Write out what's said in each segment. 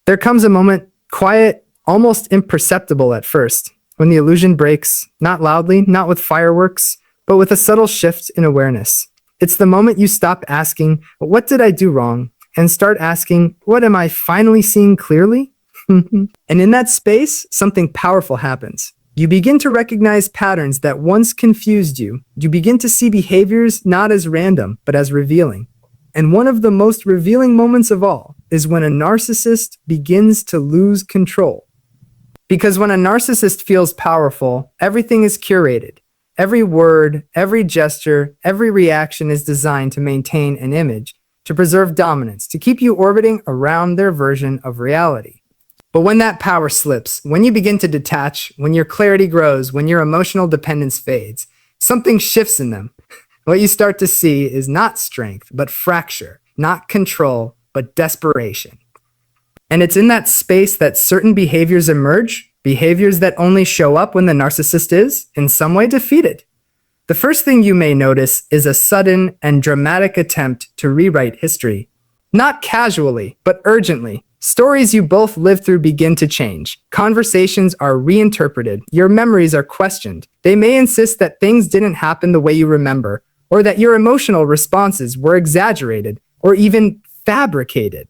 There comes a moment, quiet, almost imperceptible at first, when the illusion breaks, not loudly, not with fireworks, but with a subtle shift in awareness. It's the moment you stop asking, "What did I do wrong?" and start asking, "What am I finally seeing clearly?" And in that space, something powerful happens. You begin to recognize patterns that once confused you. You begin to see behaviors not as random, but as revealing. And one of the most revealing moments of all is when a narcissist begins to lose control. Because when a narcissist feels powerful, everything is curated. Every word, every gesture, every reaction is designed to maintain an image, to preserve dominance, to keep you orbiting around their version of reality. But when that power slips, when you begin to detach, when your clarity grows, when your emotional dependence fades, something shifts in them. What you start to see is not strength, but fracture, not control, but desperation. And it's in that space that certain behaviors emerge, behaviors that only show up when the narcissist is, in some way, defeated. The first thing you may notice is a sudden and dramatic attempt to rewrite history. Not casually, but urgently. Stories you both lived through begin to change. Conversations are reinterpreted. Your memories are questioned. They may insist that things didn't happen the way you remember, or that your emotional responses were exaggerated, or even fabricated.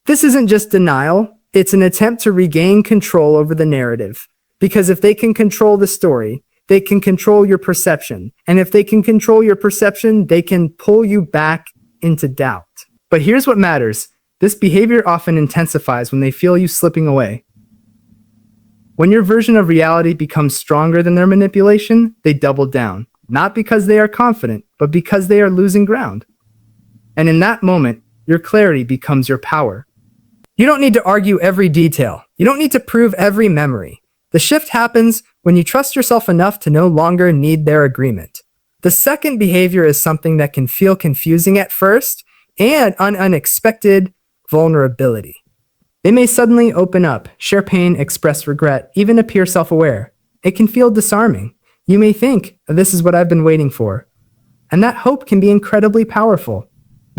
This isn't just denial. It's an attempt to regain control over the narrative. Because if they can control the story, they can control your perception. And if they can control your perception, they can pull you back into doubt. But here's what matters. This behavior often intensifies when they feel you slipping away. When your version of reality becomes stronger than their manipulation, they double down. Not because they are confident, but because they are losing ground. And in that moment, your clarity becomes your power. You don't need to argue every detail. You don't need to prove every memory. The shift happens when you trust yourself enough to no longer need their agreement. The second behavior is something that can feel confusing at first and unexpected: vulnerability. They may suddenly open up, share pain, express regret, even appear self-aware. It can feel disarming. You may think, "This is what I've been waiting for." And that hope can be incredibly powerful.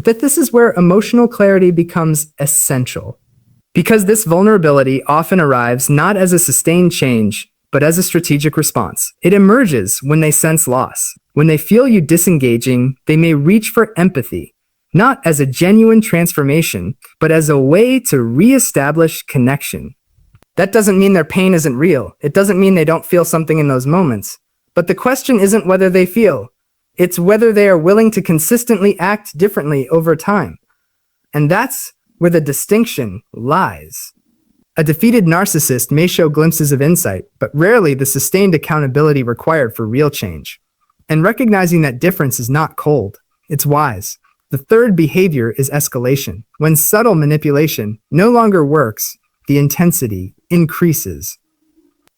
But this is where emotional clarity becomes essential. Because this vulnerability often arrives not as a sustained change, but as a strategic response. It emerges when they sense loss. When they feel you disengaging, they may reach for empathy, not as a genuine transformation, but as a way to reestablish connection. That doesn't mean their pain isn't real. It doesn't mean they don't feel something in those moments. But the question isn't whether they feel. It's whether they are willing to consistently act differently over time. And that's where the distinction lies. A defeated narcissist may show glimpses of insight, but rarely the sustained accountability required for real change. And recognizing that difference is not cold, it's wise. The third behavior is escalation. When subtle manipulation no longer works, the intensity increases.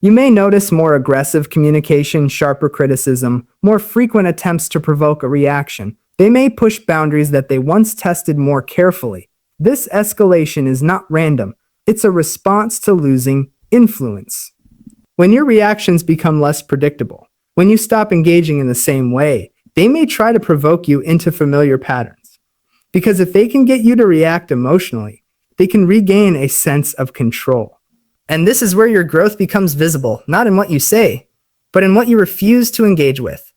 You may notice more aggressive communication, sharper criticism, more frequent attempts to provoke a reaction. They may push boundaries that they once tested more carefully. This escalation is not random. It's a response to losing influence. When your reactions become less predictable, when you stop engaging in the same way, they may try to provoke you into familiar patterns. Because if they can get you to react emotionally, they can regain a sense of control. And this is where your growth becomes visible, not in what you say, but in what you refuse to engage with.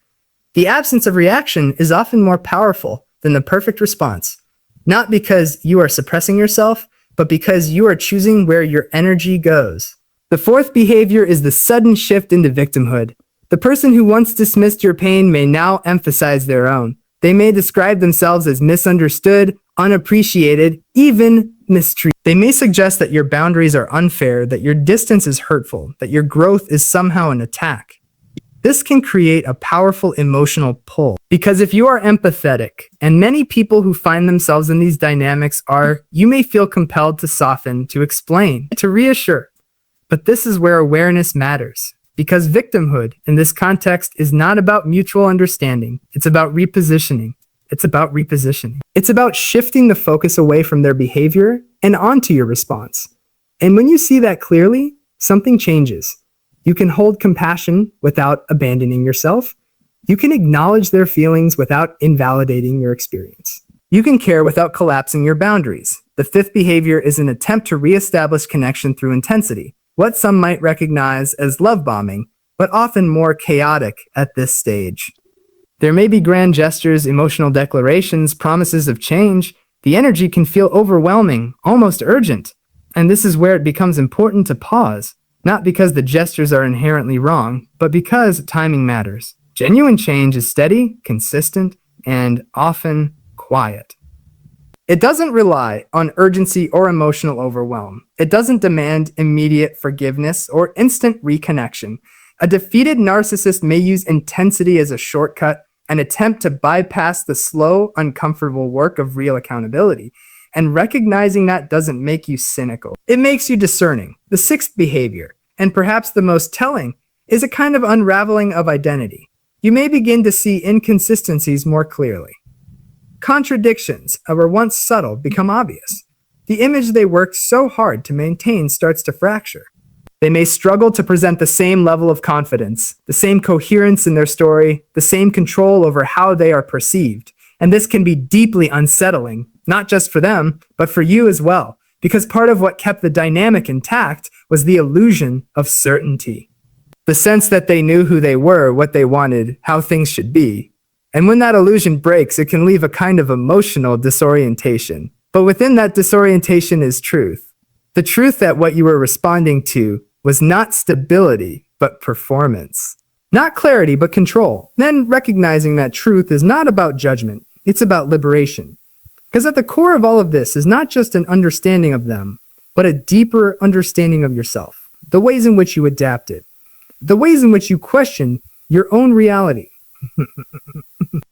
The absence of reaction is often more powerful than the perfect response, not because you are suppressing yourself, but because you are choosing where your energy goes. The fourth behavior is the sudden shift into victimhood. The person who once dismissed your pain may now emphasize their own. They may describe themselves as misunderstood, unappreciated, even mistreated. They may suggest that your boundaries are unfair, that your distance is hurtful, that your growth is somehow an attack. This can create a powerful emotional pull. Because if you are empathetic, and many people who find themselves in these dynamics are, you may feel compelled to soften, to explain, to reassure. But this is where awareness matters. Because victimhood, in this context, is not about mutual understanding. It's about repositioning. It's about shifting the focus away from their behavior and onto your response. And when you see that clearly, something changes. You can hold compassion without abandoning yourself. You can acknowledge their feelings without invalidating your experience. You can care without collapsing your boundaries. The fifth behavior is an attempt to reestablish connection through intensity, what some might recognize as love bombing, but often more chaotic at this stage. There may be grand gestures, emotional declarations, promises of change. The energy can feel overwhelming, almost urgent. And this is where it becomes important to pause, not because the gestures are inherently wrong, but because timing matters. Genuine change is steady, consistent, and often quiet. It doesn't rely on urgency or emotional overwhelm. It doesn't demand immediate forgiveness or instant reconnection. A defeated narcissist may use intensity as a shortcut, an attempt to bypass the slow, uncomfortable work of real accountability. And recognizing that doesn't make you cynical. It makes you discerning. The sixth behavior, and perhaps the most telling, is a kind of unraveling of identity. You may begin to see inconsistencies more clearly. Contradictions that were once subtle become obvious. The image they worked so hard to maintain starts to fracture. They may struggle to present the same level of confidence, the same coherence in their story, the same control over how they are perceived. And this can be deeply unsettling, not just for them, but for you as well, because part of what kept the dynamic intact was the illusion of certainty. The sense that they knew who they were, what they wanted, how things should be. And when that illusion breaks, it can leave a kind of emotional disorientation. But within that disorientation is truth. The truth that what you were responding to was not stability, but performance. Not clarity, but control. Then recognizing that truth is not about judgment, it's about liberation. Because at the core of all of this is not just an understanding of them, but a deeper understanding of yourself. The ways in which you adapted. The ways in which you questioned your own reality.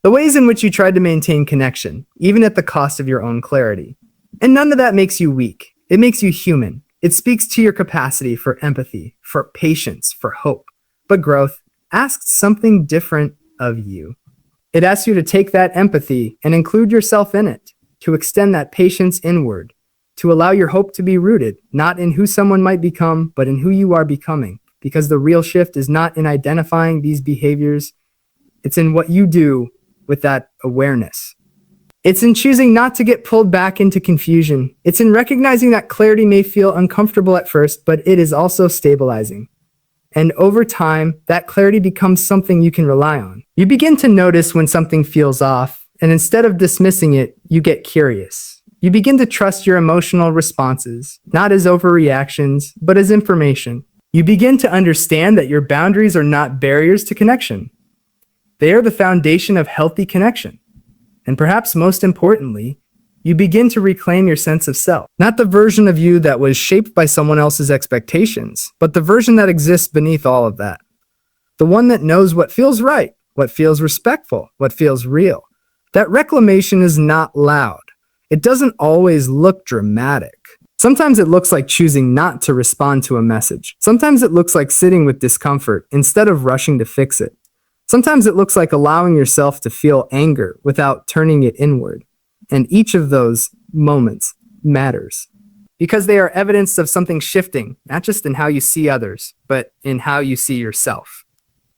The ways in which you tried to maintain connection, even at the cost of your own clarity. And none of that makes you weak. It makes you human. It speaks to your capacity for empathy, for patience, for hope. But growth asks something different of you. It asks you to take that empathy and include yourself in it, to extend that patience inward, to allow your hope to be rooted, not in who someone might become, but in who you are becoming. Because the real shift is not in identifying these behaviors, it's in what you do with that awareness. It's in choosing not to get pulled back into confusion. It's in recognizing that clarity may feel uncomfortable at first, but it is also stabilizing. And over time, that clarity becomes something you can rely on. You begin to notice when something feels off, and instead of dismissing it, you get curious. You begin to trust your emotional responses, not as overreactions, but as information. You begin to understand that your boundaries are not barriers to connection. They are the foundation of healthy connection. And perhaps most importantly, you begin to reclaim your sense of self. Not the version of you that was shaped by someone else's expectations, but the version that exists beneath all of that. The one that knows what feels right, what feels respectful, what feels real. That reclamation is not loud. It doesn't always look dramatic. Sometimes it looks like choosing not to respond to a message. Sometimes it looks like sitting with discomfort instead of rushing to fix it. Sometimes it looks like allowing yourself to feel anger without turning it inward. And each of those moments matters because they are evidence of something shifting, not just in how you see others, but in how you see yourself.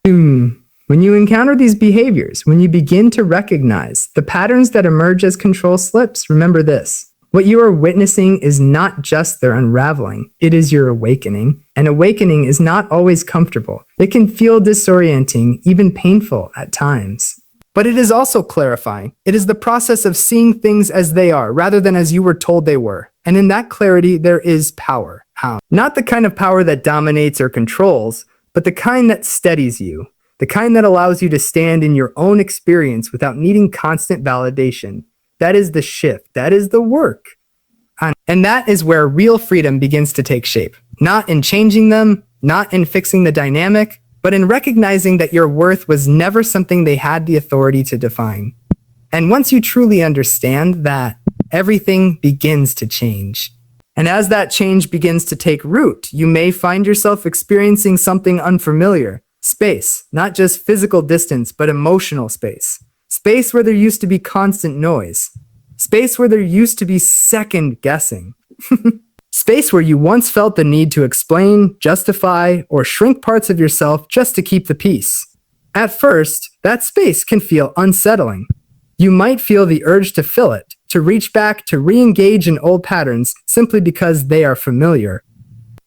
When you encounter these behaviors, when you begin to recognize the patterns that emerge as control slips, remember this. What you are witnessing is not just their unraveling, it is your awakening. And awakening is not always comfortable. It can feel disorienting, even painful at times. But it is also clarifying. It is the process of seeing things as they are, rather than as you were told they were. And in that clarity, there is power. How? Not the kind of power that dominates or controls, but the kind that steadies you. The kind that allows you to stand in your own experience without needing constant validation. That is the shift. That is the work. And that is where real freedom begins to take shape. Not in changing them, not in fixing the dynamic, but in recognizing that your worth was never something they had the authority to define. And once you truly understand that, everything begins to change. And as that change begins to take root, you may find yourself experiencing something unfamiliar. Space, not just physical distance, but emotional space. Space where there used to be constant noise. Space where there used to be second guessing. Space where you once felt the need to explain, justify, or shrink parts of yourself just to keep the peace. At first, that space can feel unsettling. You might feel the urge to fill it, to reach back, to re-engage in old patterns simply because they are familiar.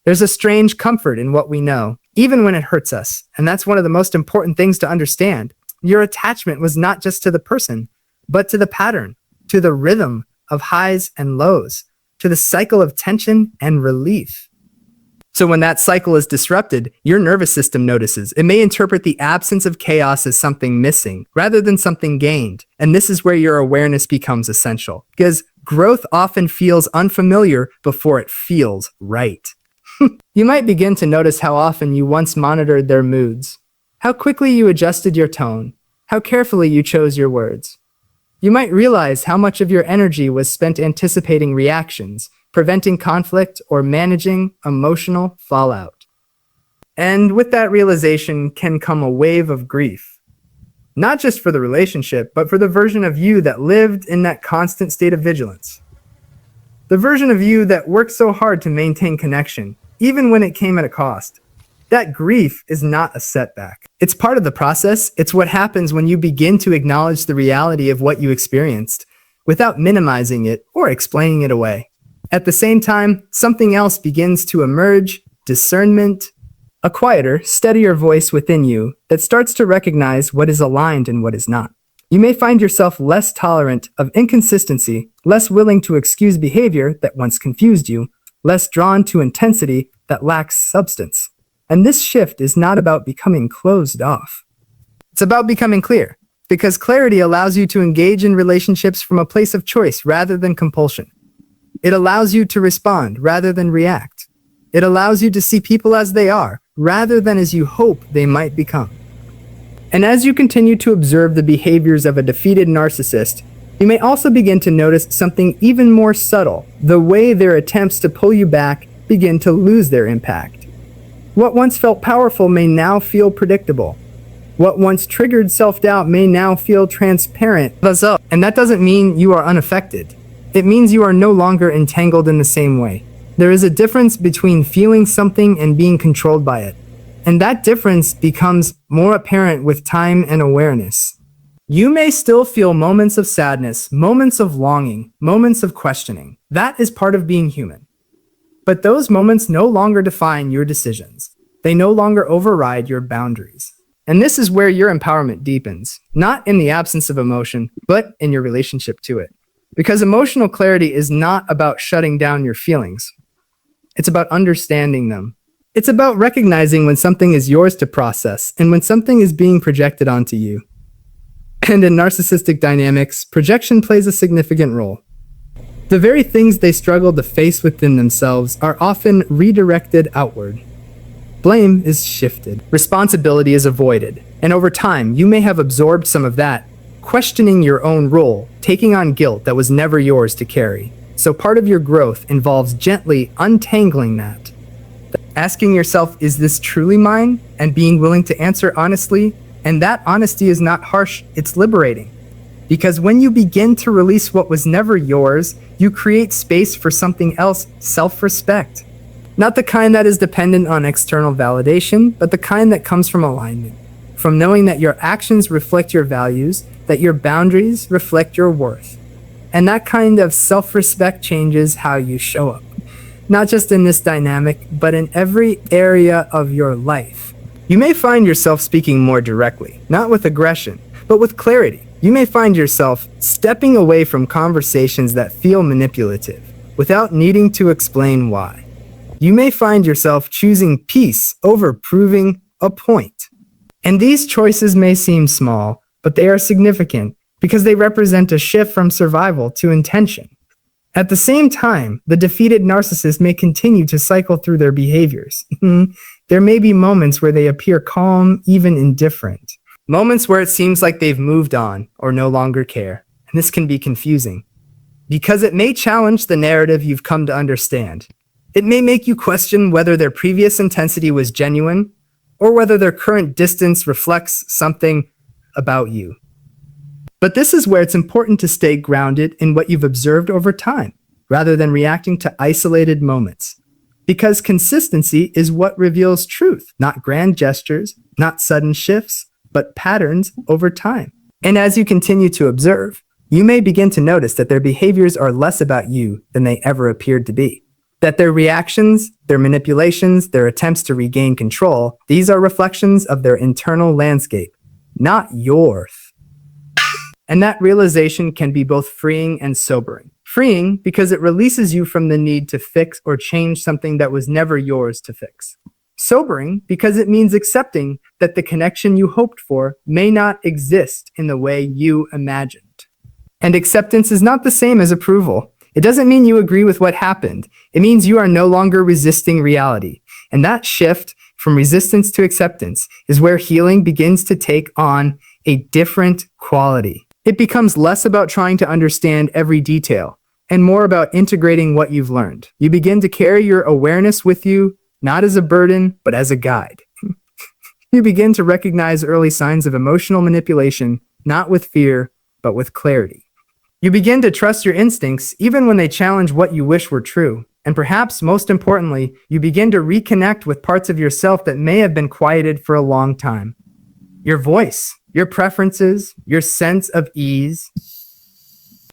There's a strange comfort in what we know, even when it hurts us, and that's one of the most important things to understand. Your attachment was not just to the person, but to the pattern, to the rhythm of highs and lows, to the cycle of tension and relief. So when that cycle is disrupted, your nervous system notices. It may interpret the absence of chaos as something missing rather than something gained. And this is where your awareness becomes essential, because growth often feels unfamiliar before it feels right. You might begin to notice how often you once monitored their moods, how quickly you adjusted your tone, how carefully you chose your words. You might realize how much of your energy was spent anticipating reactions, preventing conflict, or managing emotional fallout. And with that realization can come a wave of grief. Not just for the relationship, but for the version of you that lived in that constant state of vigilance. The version of you that worked so hard to maintain connection, even when it came at a cost. That grief is not a setback. It's part of the process. It's what happens when you begin to acknowledge the reality of what you experienced without minimizing it or explaining it away. At the same time, something else begins to emerge, discernment, a quieter, steadier voice within you that starts to recognize what is aligned and what is not. You may find yourself less tolerant of inconsistency, less willing to excuse behavior that once confused you, less drawn to intensity that lacks substance. And this shift is not about becoming closed off. It's about becoming clear, because clarity allows you to engage in relationships from a place of choice rather than compulsion. It allows you to respond rather than react. It allows you to see people as they are rather than as you hope they might become. And as you continue to observe the behaviors of a defeated narcissist, you may also begin to notice something even more subtle, the way their attempts to pull you back begin to lose their impact. What once felt powerful may now feel predictable. What once triggered self-doubt may now feel transparent. And that doesn't mean you are unaffected. It means you are no longer entangled in the same way. There is a difference between feeling something and being controlled by it. And that difference becomes more apparent with time and awareness. You may still feel moments of sadness, moments of longing, moments of questioning. That is part of being human. But those moments no longer define your decisions. They no longer override your boundaries. And this is where your empowerment deepens, not in the absence of emotion, but in your relationship to it. Because emotional clarity is not about shutting down your feelings. It's about understanding them. It's about recognizing when something is yours to process and when something is being projected onto you. And in narcissistic dynamics, projection plays a significant role. The very things they struggle to face within themselves are often redirected outward. Blame is shifted. Responsibility is avoided. And over time, you may have absorbed some of that, questioning your own role, taking on guilt that was never yours to carry. So part of your growth involves gently untangling that. Asking yourself, is this truly mine? And being willing to answer honestly. And that honesty is not harsh, it's liberating. Because when you begin to release what was never yours, you create space for something else, self-respect. Not the kind that is dependent on external validation, but the kind that comes from alignment. From knowing that your actions reflect your values, that your boundaries reflect your worth. And that kind of self-respect changes how you show up. Not just in this dynamic, but in every area of your life. You may find yourself speaking more directly, not with aggression, but with clarity. You may find yourself stepping away from conversations that feel manipulative, without needing to explain why. You may find yourself choosing peace over proving a point. And these choices may seem small, but they are significant because they represent a shift from survival to intention. At the same time, the defeated narcissist may continue to cycle through their behaviors. There may be moments where they appear calm, even indifferent. Moments where it seems like they've moved on or no longer care. And this can be confusing because it may challenge the narrative you've come to understand. It may make you question whether their previous intensity was genuine or whether their current distance reflects something about you. But this is where it's important to stay grounded in what you've observed over time, rather than reacting to isolated moments. Because consistency is what reveals truth, not grand gestures, not sudden shifts, but patterns over time. And as you continue to observe, You may begin to notice that their behaviors are less about you than they ever appeared to be. That their reactions, their manipulations, their attempts to regain control, these are reflections of their internal landscape, not yours. And that realization can be both freeing and sobering. Freeing because it releases you from the need to fix or change something that was never yours to fix. Sobering because it means accepting that the connection you hoped for may not exist in the way you imagined. And acceptance is not the same as approval. It doesn't mean you agree with what happened. It means you are no longer resisting reality. And that shift from resistance to acceptance is where healing begins to take on a different quality. It becomes less about trying to understand every detail and more about integrating what you've learned. You begin to carry your awareness with you, not as a burden, but as a guide. You begin to recognize early signs of emotional manipulation, not with fear, but with clarity. You begin to trust your instincts even when they challenge what you wish were true. And perhaps most importantly, you begin to reconnect with parts of yourself that may have been quieted for a long time. Your voice, your preferences, your sense of ease.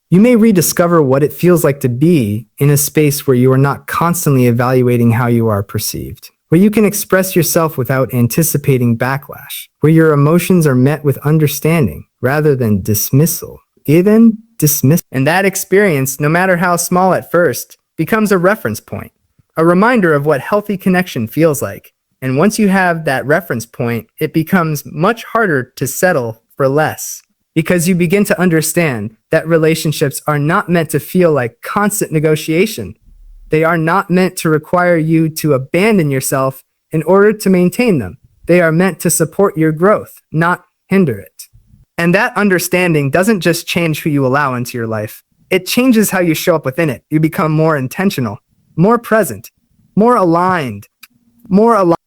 You may rediscover what it feels like to be in a space where you are not constantly evaluating how you are perceived, where you can express yourself without anticipating backlash, where your emotions are met with understanding rather than dismissal. And that experience, no matter how small at first, becomes a reference point, a reminder of what healthy connection feels like. And once you have that reference point, it becomes much harder to settle for less, because you begin to understand that relationships are not meant to feel like constant negotiation. They are not meant to require you to abandon yourself in order to maintain them. They are meant to support your growth, not hinder it. And that understanding doesn't just change who you allow into your life. It changes how you show up within it. You become more intentional, more present, more aligned.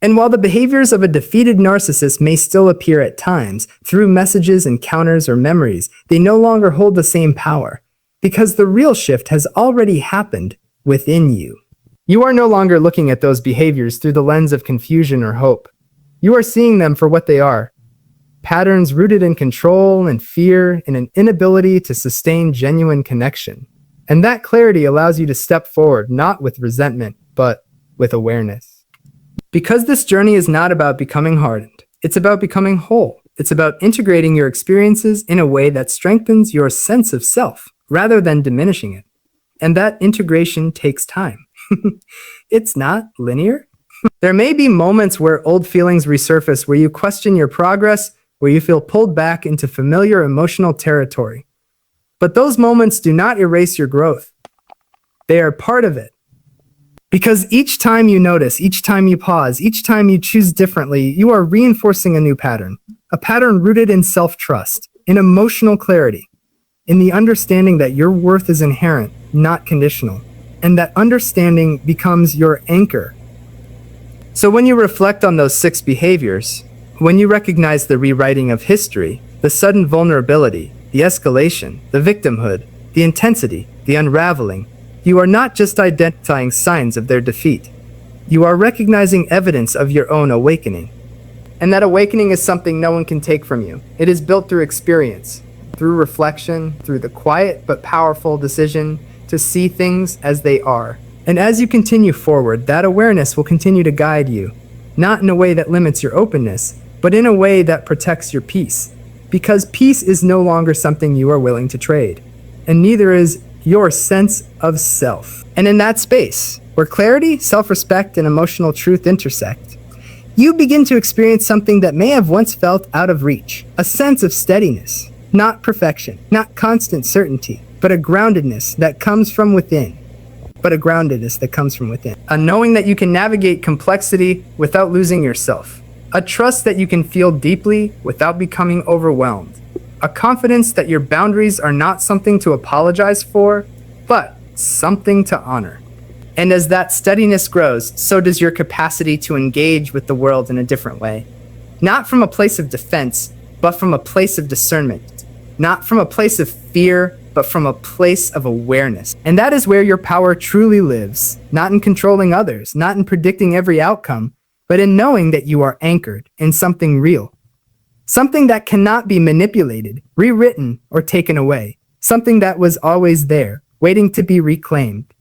And while the behaviors of a defeated narcissist may still appear at times through messages, encounters, or memories, they no longer hold the same power because the real shift has already happened within you. You are no longer looking at those behaviors through the lens of confusion or hope. You are seeing them for what they are. Patterns rooted in control and fear and an inability to sustain genuine connection. And that clarity allows you to step forward, not with resentment, but with awareness. Because this journey is not about becoming hardened, it's about becoming whole. It's about integrating your experiences in a way that strengthens your sense of self, rather than diminishing it. And that integration takes time. It's not linear. There may be moments where old feelings resurface, where you question your progress, where you feel pulled back into familiar emotional territory. But those moments do not erase your growth. They are part of it. Because each time you notice, each time you pause, each time you choose differently, you are reinforcing a new pattern. A pattern rooted in self-trust, in emotional clarity, in the understanding that your worth is inherent, not conditional. And that understanding becomes your anchor. So when you reflect on those 6 behaviors, when you recognize the rewriting of history, the sudden vulnerability, the escalation, the victimhood, the intensity, the unraveling, you are not just identifying signs of their defeat. You are recognizing evidence of your own awakening. And that awakening is something no one can take from you. It is built through experience, through reflection, through the quiet but powerful decision to see things as they are. And as you continue forward, that awareness will continue to guide you, not in a way that limits your openness, but in a way that protects your peace. Because peace is no longer something you are willing to trade, and neither is your sense of self. And in that space, where clarity, self-respect, and emotional truth intersect, you begin to experience something that may have once felt out of reach, a sense of steadiness, not perfection, not constant certainty, but a groundedness that comes from within. A knowing that you can navigate complexity without losing yourself. A trust that you can feel deeply without becoming overwhelmed. A confidence that your boundaries are not something to apologize for, but something to honor. And as that steadiness grows, so does your capacity to engage with the world in a different way. Not from a place of defense, but from a place of discernment. Not from a place of fear, but from a place of awareness. And that is where your power truly lives, not in controlling others, not in predicting every outcome, but in knowing that you are anchored in something real. Something that cannot be manipulated, rewritten, or taken away. something that was always there, waiting to be reclaimed.